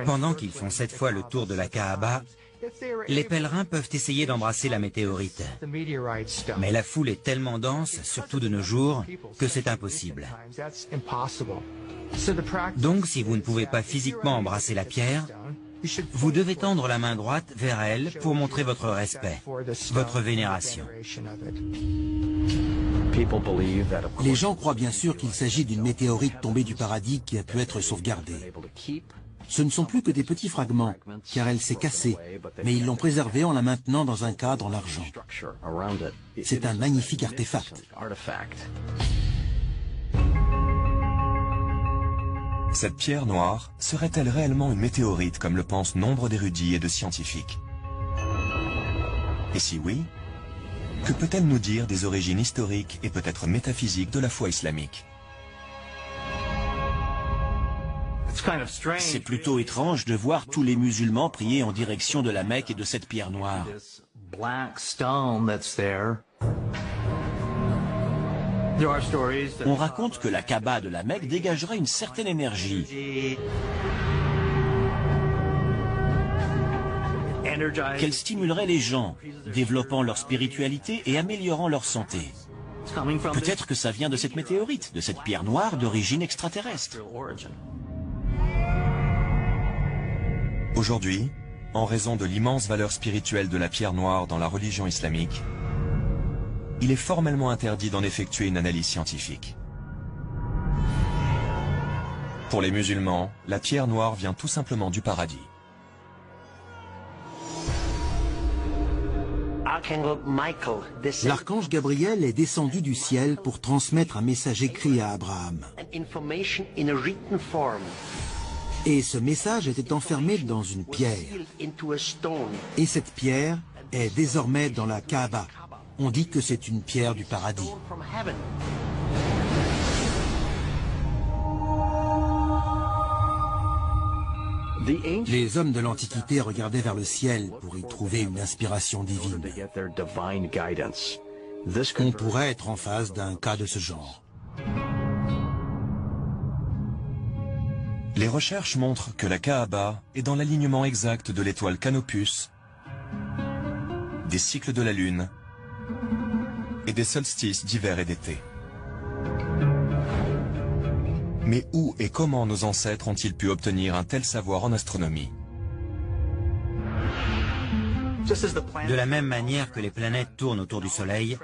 Pendant qu'ils font 7 fois le tour de la Kaaba, les pèlerins peuvent essayer d'embrasser la météorite. Mais la foule est tellement dense, surtout de nos jours, que c'est impossible. Donc, si vous ne pouvez pas physiquement embrasser la pierre, vous devez tendre la main droite vers elle pour montrer votre respect, votre vénération. Les gens croient bien sûr qu'il s'agit d'une météorite tombée du paradis qui a pu être sauvegardée. Ce ne sont plus que des petits fragments, car elle s'est cassée, mais ils l'ont préservée en la maintenant dans un cadre en argent. C'est un magnifique artefact. Cette pierre noire serait-elle réellement une météorite comme le pensent nombre d'érudits et de scientifiques? Et si oui, que peut-elle nous dire des origines historiques et peut-être métaphysiques de la foi islamique? C'est plutôt étrange de voir tous les musulmans prier en direction de la Mecque et de cette pierre noire. On raconte que la Kaaba de la Mecque dégagerait une certaine énergie, qu'elle stimulerait les gens, développant leur spiritualité et améliorant leur santé. Peut-être que ça vient de cette météorite, de cette pierre noire d'origine extraterrestre. Aujourd'hui, en raison de l'immense valeur spirituelle de la pierre noire dans la religion islamique, il est formellement interdit d'en effectuer une analyse scientifique. Pour les musulmans, la pierre noire vient tout simplement du paradis. L'archange Gabriel est descendu du ciel pour transmettre un message écrit à Abraham. Et ce message était enfermé dans une pierre. Et cette pierre est désormais dans la Kaaba. On dit que c'est une pierre du paradis. Les hommes de l'Antiquité regardaient vers le ciel pour y trouver une inspiration divine. On pourrait être en face d'un cas de ce genre. Les recherches montrent que la Kaaba est dans l'alignement exact de l'étoile Canopus, des cycles de la Lune et des solstices d'hiver et d'été. Mais où et comment nos ancêtres ont-ils pu obtenir un tel savoir en astronomie? De la même manière que les planètes tournent autour du Soleil,